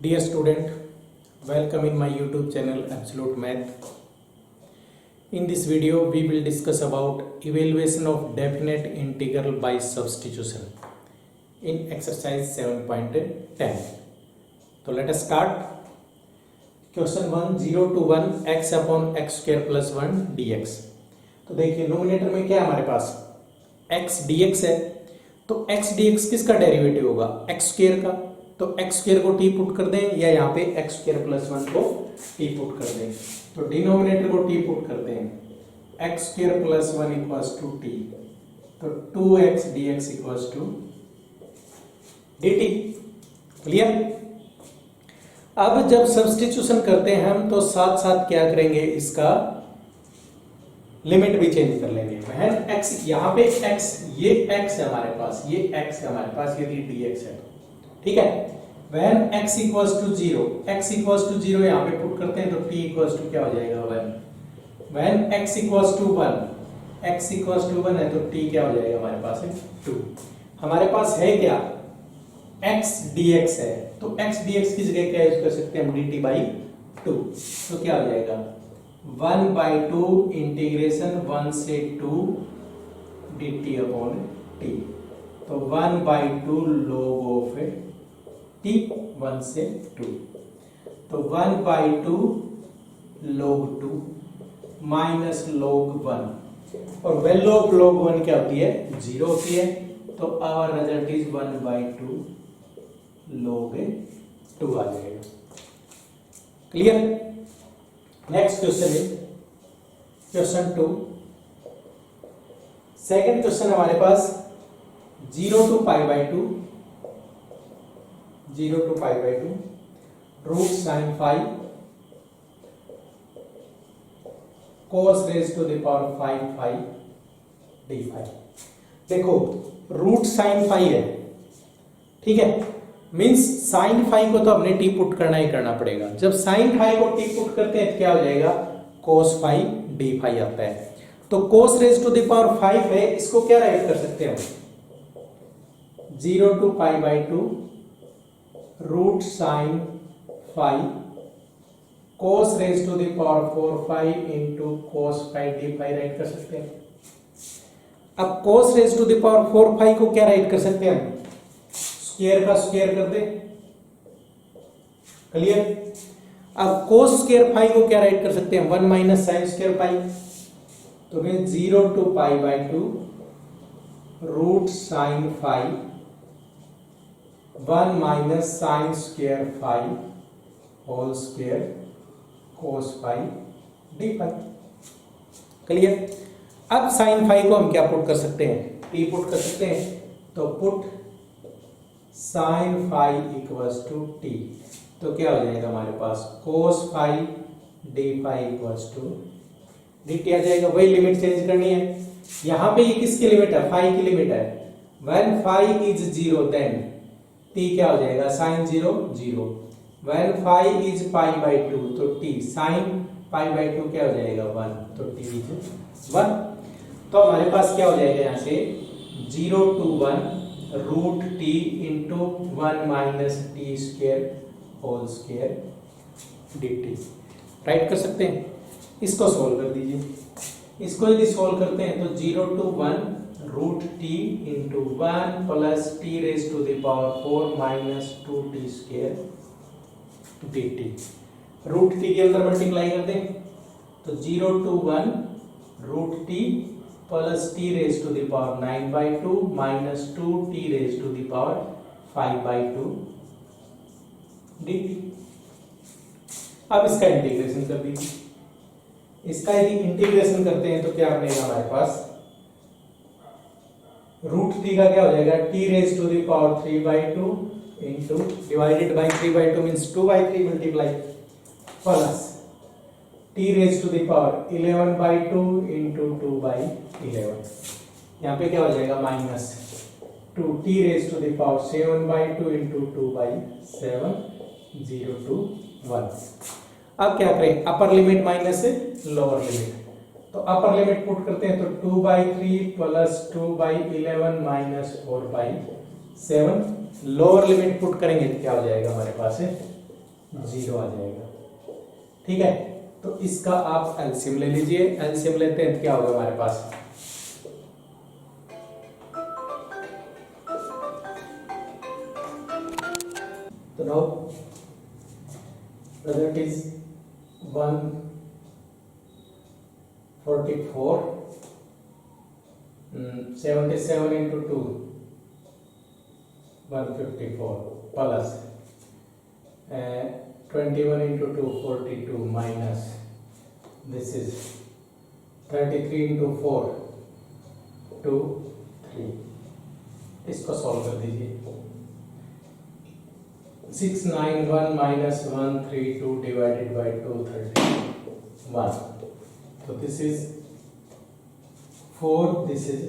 Dear student, welcome in my YouTube channel Absolute Math. In this video, we will discuss about evaluation of definite integral by substitution in exercise 7.10. So let us start. Question 1, 0 to 1 x upon x square plus 1 dx. तो देखिए nominator में क्या है हमारे पास x dx है, तो x dx किसका derivative होगा x स्क्वायर का, तो x स्क्वायर को t पुट कर दें या यहाँ पे x स्क्वायर प्लस 1 को t पुट कर दें। तो डिनोमिनेटर को t पुट करते हैं, x square plus 1 equals to t, तो 2x dx equals to dt। Clear. अब जब सब्स्टिट्यूशन करते हैं हम तो साथ साथ क्या करेंगे, इसका लिमिट भी चेंज कर लेंगे। x यहाँ पे x, ये x है हमारे पास, ये x है हमारे पास, ये dx है, ठीक है। when x equals to 0, x equals to 0 यहाँ पे पुट करते हैं तो t इक्वल्स टू क्या हो जाएगा 1। when x equals to 1, x equals to 1 है तो t क्या हो जाएगा हमारे पास है 2। हमारे पास है क्या x dx है, तो x dx की जगह क्या यूज कर सकते हैं हम dt बाई 2, तो क्या हो जाएगा 1/2 इंटीग्रेशन 1 से 2 dt अपॉन t, तो 1/2 log ऑफ t 1 से 2, तो 1/2 log 2 माइनस log 1, और वैल्यू ऑफ log 1 क्या होती है 0 होती है, तो आवर रिजल्ट इज 1/2 log 2 आ जाएगा। क्लियर। नेक्स्ट क्वेश्चन है क्वेश्चन 2। सेकंड क्वेश्चन हमारे पास 0 to π/2 root sine phi cos raise to the power 5 phi D phi. देखो रूट साइन फाई है, ठीक है, मींस साइन फाई को तो हमने टी पुट करना ही करना पड़ेगा। जब साइन फाई को टी पुट करते हैं तो क्या हो जाएगा cos फाई डी फाई आता है। तो cos raise to the power 5 है, इसको क्या राइट कर सकते हैं हम 0 to π/2 root sine phi cos raise to the power 4 phi into cos phi D phi write कर सकते हैं। अब cos raise to the power 4 phi को क्या राइट कर सकते हैं हम, स्क्वायर का स्क्वायर कर दे। क्लियर। अब cos स्क्वायर फाई को क्या राइट कर सकते हैं 1 माइनस साइन स्क्वायर फाई, तो मैं 0 to π/2 root sine phi 1 minus sine square phi whole square cos phi D phi. Clear. अब साइन फाई को हम क्या पुट कर सकते हैं, टी पुट कर सकते हैं, तो put sine phi equals to T, तो क्या हो जाएगा हमारे पास cos phi D phi equals to dt आ जाएगा। वही लिमिट चेंज करनी है। यहां पे ये किसकी लिमिट है, फाई की लिमिट है। when phi is 0 then t क्या हो जाएगा साइन 0 0। when फाई इज π/2 तो t साइन π/2 क्या हो जाएगा 1, तो t इज 1। तो हमारे पास क्या हो जाएगा यहाँ से 0 to 1 root t into 1 minus T square whole square dt write कर सकते हैं। इसको सोल्व कर दीजिए। इसको यदि सोल्व करते हैं तो 0 to 1 root T into 1 plus T raise to the power 4 minus 2t square dt, root T के अंदर मल्टीप्लाई कर दें तो 0 to 1 root T plus T raise to the power 9/2 minus 2t raise to the power 5/2 dt। अब इसका integration कर दीजिए। इसका यदि इंटीग्रेशन करते हैं तो क्या बनेगा हमारे पास रूट टी का क्या हो जाएगा T raise to the power 3/2 into divided by 3/2 means 2/3 multiply plus T raise to the power 11/2 into 2/11। यहाँ पे क्या हो जाएगा minus 2t raise to the power 7/2 into 2/7 0 to 1। अब क्या करें, अपर लिमिट माइनस से लोअर लिमिट, तो अपर लिमिट पुट करते हैं तो 2/3 प्लस 2/11 माइनस 4/7 लोअर लिमिट पुट करेंगे तो क्या हो जाएगा हमारे पास है 0 आ जाएगा। ठीक है, तो इसका आप एलसीएम ले लीजिए। एलसीएम लेते हैं तो क्या होगा हमारे पास, तो now result is 144, 77 into 2 154 plus 21 into 2 42 minus this is 33 into 4 2 3। इसको सॉल्व कर दीजिए। 691 minus 132 divided by 231, so this is 4, this is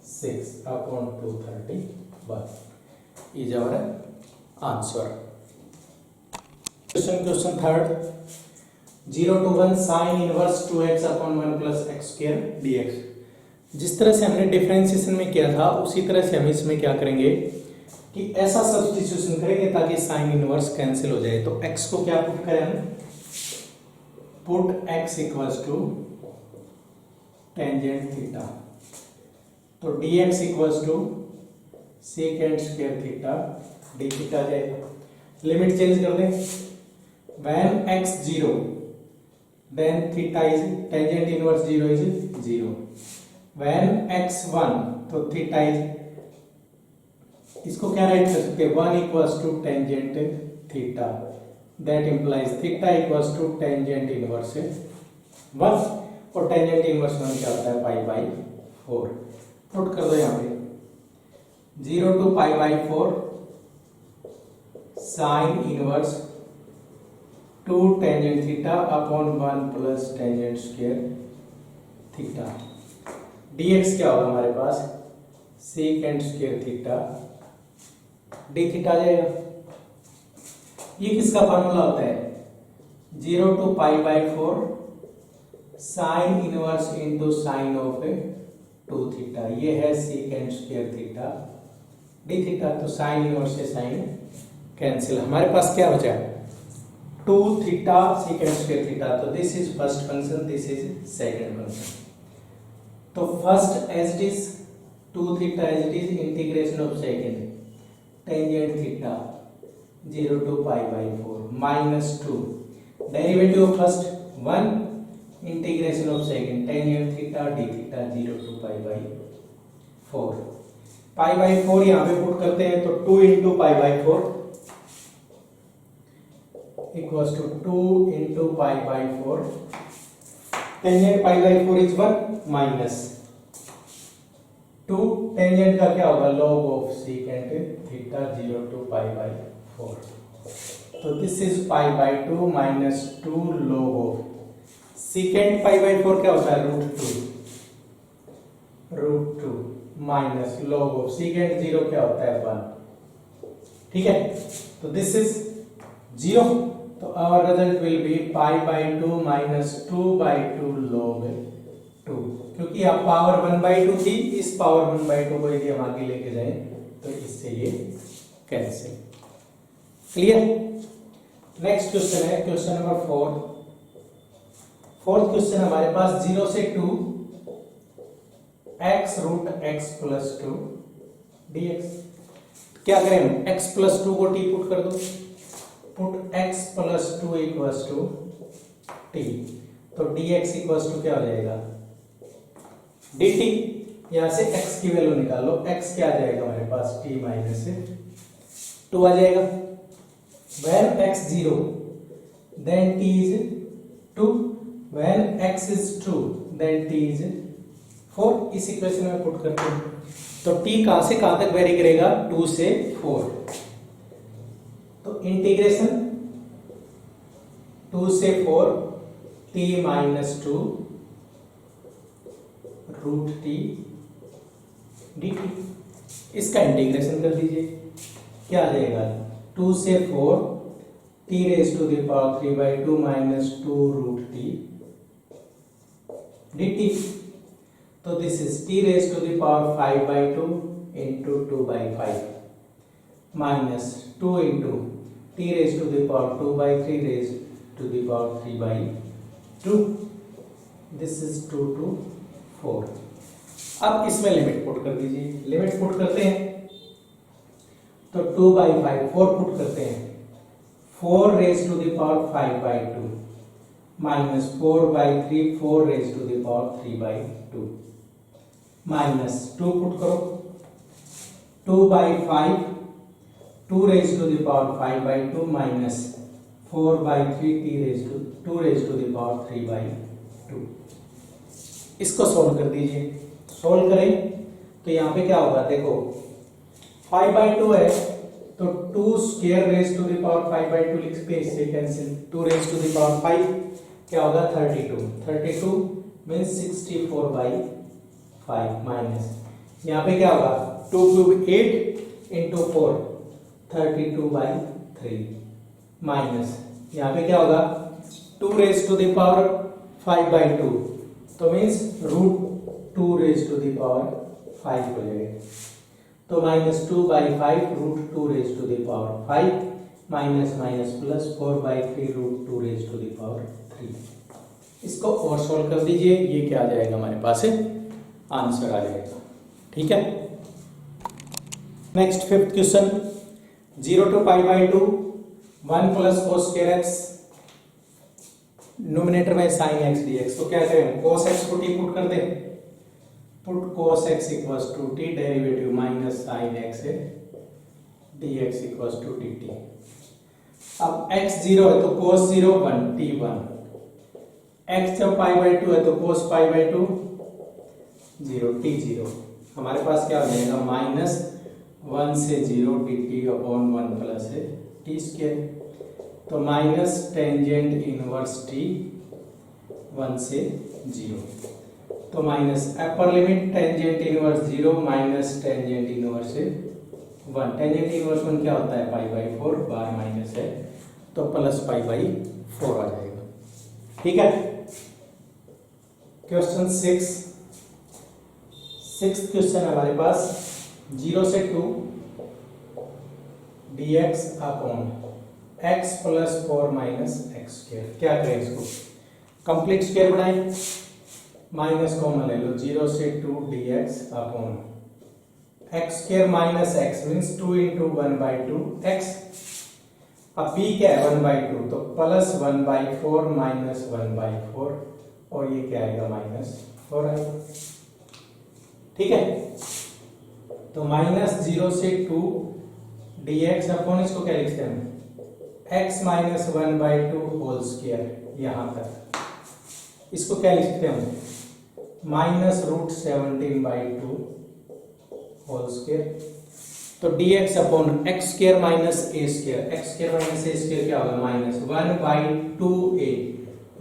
6 upon 231 is our answer. Question third, 0 to 1 sin inverse 2x upon 1 plus x square dx। जिस तरह से हमने differentiation में किया था उसी तरह से हम इसमें क्या करेंगे कि ऐसा सब्स्टिट्यूशन करेंगे ताकि साइन इनवर्स कैंसिल हो जाए। तो x को क्या पुट करें हम, put x equals to tangent theta, तो dx equals to second square theta D theta जाएगा। लिमिट चेंज कर दें, when x 0 then theta is tangent inverse 0 is 0, when x 1 तो थीटा इज, इसको क्या राइट कर सकते हैं, 1 equals to tangent theta, that implies theta equals to tangent inverse 1, और टेंजेंट इनवर्स 1 क्या होता है पाई बाई 4। पुट कर दो यहाँ पे 0 to pi by 4 sine inverse 2 tangent theta upon 1 plus tangent square theta, dx क्या होगा हमारे पास, second square theta D theta जाएगा। ये किसका फॉर्मूला होता है, 0 to pi by 4 sine inverse into sine of 2 theta, ये है second square theta D theta. तो साइन इनवर्स से साइन कैंसिल, हमारे पास क्या हो जाए 2 थीटा सेकेंड स्क्वायर थीटा, तो this is first function, this is second function. तो first as it is 2 theta as it is integration of second tangent theta 0 to pi by 4 minus 2 derivative of first 1 integration of second tangent theta D theta 0 to pi by 4। Pi by 4 यहाँ पे put करते हैं तो 2 into pi by 4 equals to 2 into pi by 4, tangent pi by 4 is 1 minus 2, tangent का क्या होगा log of second theta 0 to pi by 4, तो this is pi by 2 minus 2 log of second pi by 4 क्या होता है root two minus log of second 0 क्या होता है 1। ठीक है, तो दिस इज 0, तो our result will be pi by 2 minus 2 by 2 log 2, क्योंकि आप पावर 1 by 2 थी, इस पावर 1 by 2 को यदि हम आगे लेके जाएं तो इससे ये कैंसिल। क्लियर। नेक्स्ट क्वेश्चन है क्वेश्चन नंबर 4। फोर्थ क्वेश्चन हमारे पास 0 से 2 x root x plus 2 dx। क्या करें हम, x प्लस 2 को t पुट कर दो, put x plus 2 equals to t, तो dx इक्वल्स टू क्या हो जाएगा dt, यहां से x की वैल्यू निकालो, x क्या आ जाएगा हमारे पास t माइनस 2 आ जाएगा। when x 0 then t is 2, when x is 2 then t is 4। इस इक्वेशन में पुट करते हैं तो t कहां से कहां तक वेरी करेगा 2 से 4, तो इंटीग्रेशन 2 से 4 t minus 2 root t d t, इसका इंटीग्रेशन कर दीजिए, क्या आ जाएगा 2 से 4 t raise to the power 3/2 minus 2 root t d t, तो this is t raise to the power 5/2 into 2/5 minus 2 into t raised to the power 2 by 3 raised to the power 3 by 2. This is 2 to 4. अब इसमें limit put कर दीजिए, limit put करते हैं तो 2 by 5 4 put करते हैं, 4 raised to the power 5 by 2 minus 4 by 3 4 raised to the power 3 by 2 minus 2 put करो, 2 by 5 2 raised to the power 5 by 2 minus 4 by 3 2 raised to the power 3 by 2. इसको solve कर दीजिए, solve करें तो यहाँ पे क्या होगा, देखो 5 by 2 है तो 2 square raise to the power 5 by 2 लिखते हैं, इससे cancel, 2 raise to the power 5 क्या होगा 32 मीन्स 64 by 5 माइनस यहाँ पे क्या होगा 2 क्यूब 8 इंटू 4 32 by 3 माइनस यहाँ पे क्या होगा 2 raise to the power 5 by 2 तो means root 2 raise to the power 5 हो जाएगा, तो minus 2 by 5 root 2 raise to the power 5 minus minus plus 4 by 3 root 2 raise to the power 3. इसको और सोल्व कर दीजिए, ये क्या आ जाएगा हमारे पास है आंसर आ जाएगा. ठीक है, next fifth question 0 to pi by 2 1 plus cos square x nominator में साइन एक्स डी एक्स, तो क्या करें कोस एक्स को टी पुट कर दे, put cos x equals to t derivative minus sine x है d x equals to t t. अब x 0 है तो कोस 0 1 टी 1, x जब पाई बाई 2 है तो कोस पाई बाई 2 0 टी 0. हमारे पास क्या हो जाएगा माइनस 1 से 0 डी टी अपॉन 1 प्लस है टी स्क्वायर, तो माइनस टेंजेंट इनवर्स टी 1 से 0, तो minus upper limit tangent inverse 0 minus tangent inverse 1, tangent inverse 1 क्या होता है पाई बाई 4 बार माइनस है तो प्लस पाई बाई 4 आ जाएगा. ठीक है, क्वेश्चन 6 क्वेश्चन हमारे पास 0 से 2 dx upon x plus 4 minus x square. क्या करें इसको कंप्लीट स्क्वायर बनाएं, माइनस कॉमन ले लो 0 से 2 dx upon x square minus x means 2 into 1 by 2 x. अब b क्या है 1 बाई 2 तो प्लस 1 बाई 4 माइनस 1 बाई 4 और ये क्या आएगा माइनस 4 आएगा. ठीक है, तो माइनस 0 से 2 dx अपॉन इसको क्या लिखते हैं x minus 1 by 2 whole square यहां तक, इसको क्या लिखते हैं minus root 17 by 2 whole square. तो dx upon x square minus a square, x square minus a square क्या होगा minus 1 by 2a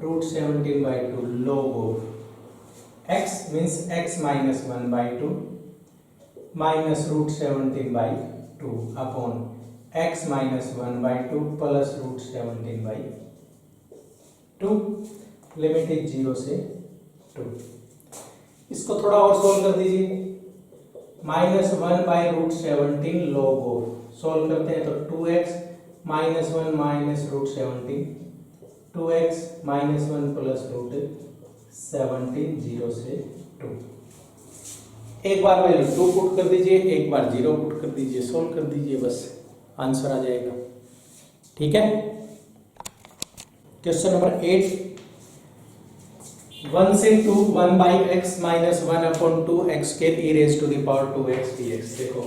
root 17 by 2 log of x means x minus 1 by 2 minus root 17 by 2 upon x minus 1 by 2 plus root 17 by 2, limit is 0 से 2. इसको थोड़ा और solve कर दीजिए, minus 1 by root 17 log of, solve करते हैं तो 2x minus 1 minus root 17 2x minus 1 plus root 17 0 से 2. एक बार वैल्यू 2 पुट कर दीजिए, एक बार 0 पुट कर दीजिए, सोल्व कर दीजिए, बस आंसर आ जाएगा. ठीक है, क्वेश्चन नंबर 8 1 से 2 1 by X minus 1 upon 2 X square E raise to the power 2x dx. देखो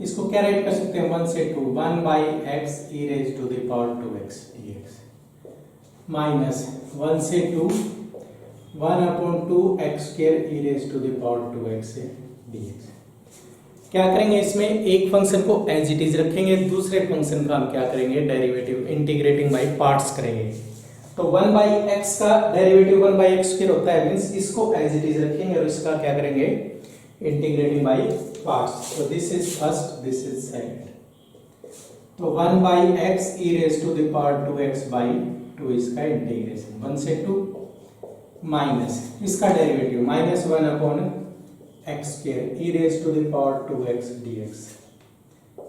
इसको क्या राइट कर सकते हैं 1 से 2 1 by x E raise to the power 2x dx minus 1 से 2 1 upon 2 X square E raise to the power 2x dx. क्या करेंगे इसमें एक फंक्शन को एज इट इज रखेंगे, दूसरे फंक्शन का हम क्या करेंगे डेरिवेटिव इंटीग्रेटिंग बाय पार्ट्स करेंगे. तो 1 बाई एक्स का डेरिवेटिव 1 बाई एक्स स्क्वायर होता है मींस इसको एज इट इज रखेंगे और इसका क्या करेंगे इंटीग्रेटिंग बाय पार्ट्स. तो this is first, this is second. तो 1 by x E raise to the power 2x by 2 इसका इंटीग्रेशन 1 से 2 माइनस इसका derivative minus 1 upon x square E raise to the power 2x dx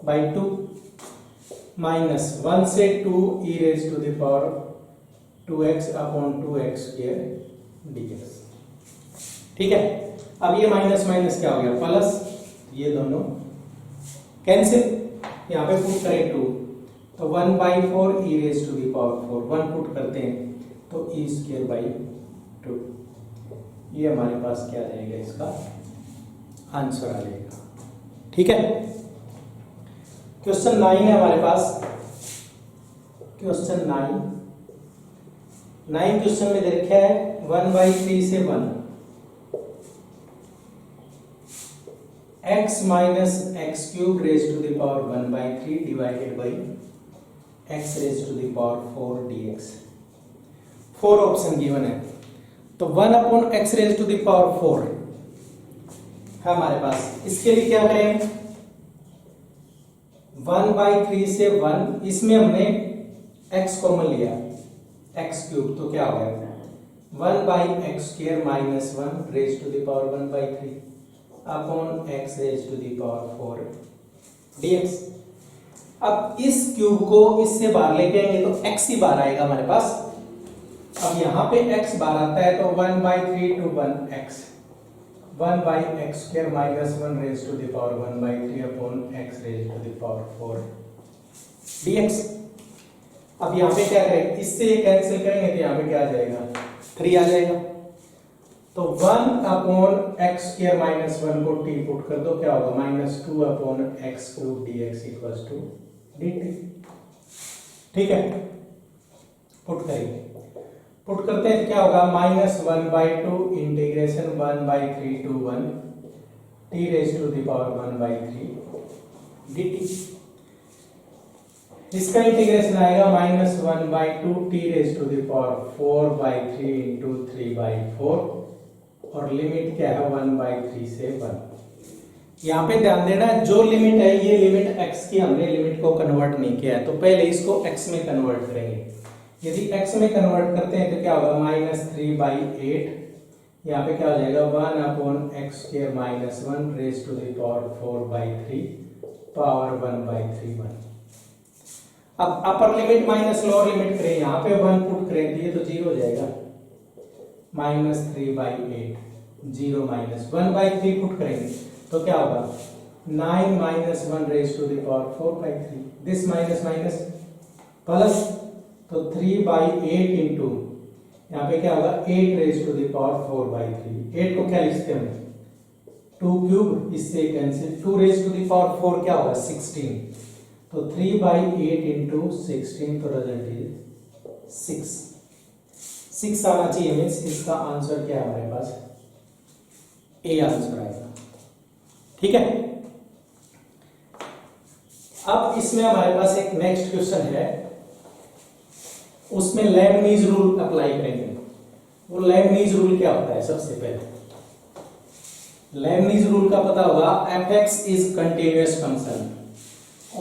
by 2 minus 1 से 2 e raise to the power 2x upon 2x square dx। ठीक है, अब ये minus minus क्या हो गया प्लस, ये दोनों कैंसिल, यहाँ पे पुट करें 2 तो 1/4 e raise to the power 4, 1 put करते हैं तो e स्क्वायर बाई 2। ये हमारे पास क्या आ जाएगा, इसका आंसर आ जाएगा। ठीक है, क्वेश्चन 9 है हमारे पास। क्वेश्चन 9 क्वेश्चन में दे रखा है 1/3 से 1 x minus x cube raise to the power 1/3 divided by x raise to the power 4 dx। 4 option given है, तो 1 upon x raise to the power 4 है हमारे पास। इसके लिए क्या करें, 1/3 से 1, इसमें हमने x कॉमन लिया, x क्यूब, तो क्या हो गया 1/x square minus 1 raise to the power 1/3 upon x raise to the power 4 dx। अब इस क्यूब को इससे बाहर लेके आएंगे तो x ही बाहर आएगा हमारे पास। अब यहाँ पे x बाहर आता है तो 1/3 to 1x 1/x square minus 1 raise to the power 1/3 upon x raise to the power 4 dx। अब यहाँ पे क्या करें, इससे ये कैंसिल करेंगे तो यहाँ पे क्या आ जाएगा 3 आ जाएगा, तो 1 अपॉन एक्स स्क्वायर माइनस 1 को t पुट कर दो, क्या होगा -2 upon x cube dx equals to dt। ठीक है, पुट करेंगे, पुट करते हैं तो क्या होगा -1/2 integration 1/3 to 1 t raise to the power 1/3 dt। इसका इंटीग्रेशन आएगा -1/2 t raise to the power 4/3 into 3/4 और लिमिट क्या है 1/3 से 1। यहाँ पे ध्यान देना, जो लिमिट है ये लिमिट x की, हमने लिमिट को कन्वर्ट नहीं किया है, तो पहले इसको x में कन्वर्ट करेंगे। यदि x में कन्वर्ट करते हैं तो क्या होगा -3/8, यहाँ पे क्या हो जाएगा 1 upon x square minus 1 raise to the power 4/3 power 1/3 1। अब upper limit minus lower limit करें, यहाँ पे 1 पुट करें तो ये तो 0 हो जाएगा, -3/8 0 -1/3 पुट करेंगे तो क्या होगा 9 - 1 raise to the power 4/3, this minus minus plus, तो 3/8 इंटू यहाँ पे क्या होगा 8 रेज टू द पावर 4/3। 8 को क्या लिखते हैं 2 क्यूब, इससे cancel, 2 raise to the power 4 क्या होगा 16, तो 3/8 इंटू 16, तो रिजल्ट इज 6 आना चाहिए, मीन्स इसका आंसर क्या है हमारे पास ए आंसर आएगा। ठीक है, अब इसमें हमारे पास एक नेक्स्ट क्वेश्चन है, उसमें लेबनीज रूल अप्लाई करेंगे। वो लेबनीज रूल क्या होता है, सबसे पहले लेबनीज रूल का पता होगा, f(x) is continuous function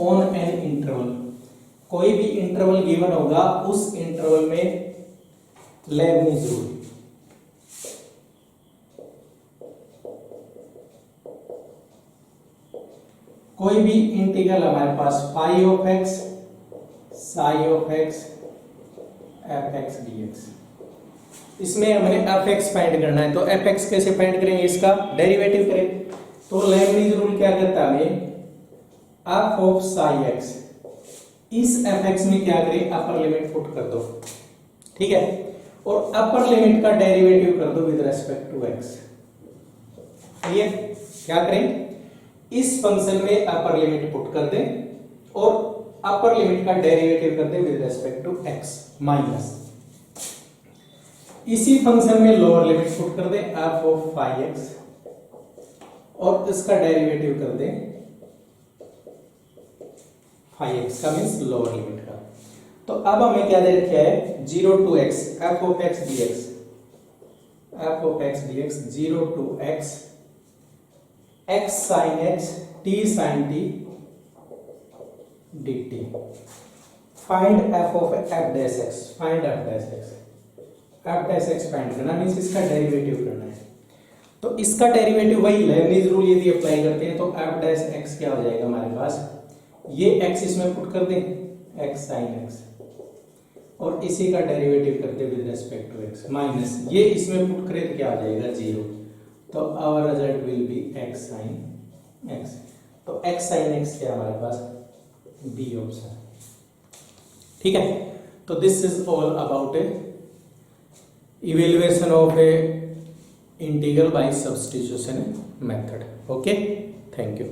on an interval. कोई भी इंटरवल गिवन होगा, उस इंटरवल में लेबनीज रूल, कोई भी इंटीग्रल हमारे पास φ(x), ψ(x), f(x) dx, इसमें हमें f(x) फाइंड करना है, तो f(x) कैसे फाइंड करेंगे, इसका डेरिवेटिव करें। तो लेबनीज रूल क्या कहता है हमें, f ऑफ ψ(x), इस f(x) में क्या करें अपर लिमिट पुट कर दो, ठीक है, और अपर लिमिट का डेरिवेटिव कर दो विद रेस्पेक्ट टू x। ये क्या करें, इस फंक्शन में अपर लिमिट पुट कर दें और अपर लिमिट का डेरिवेटिव कर दें with respect to x minus, इसी फंक्शन में लोअर लिमिट पुट कर दें f ऑफ φ(x) और इसका डेरिवेटिव कर दें φ(x) का, मींस लोअर लिमिट का। तो अब हमें क्या दे रखा है 0 to x f of x dx, f of x dx 0 to x x sin x t sin t dt। Find f of f dash x, find f dash x, f dash x find करना, means इसका derivative करना है। तो इसका derivative वही Lebanese rule यदि apply करते हैं तो f dash x क्या हो जाएगा हमारे पास, ये x इसमें पुट कर दें एक्स साइन एक्स, और इसी का डेरिवेटिव करते with respect to x minus ये इसमें पुट करें तो क्या आ जाएगा 0, तो our result will be x sine x. तो एक्स साइन एक्स क्या हमारे पास, बी ऑप्शन। ठीक है, तो this is all about a evaluation of a integral by substitution method. Okay, thank you.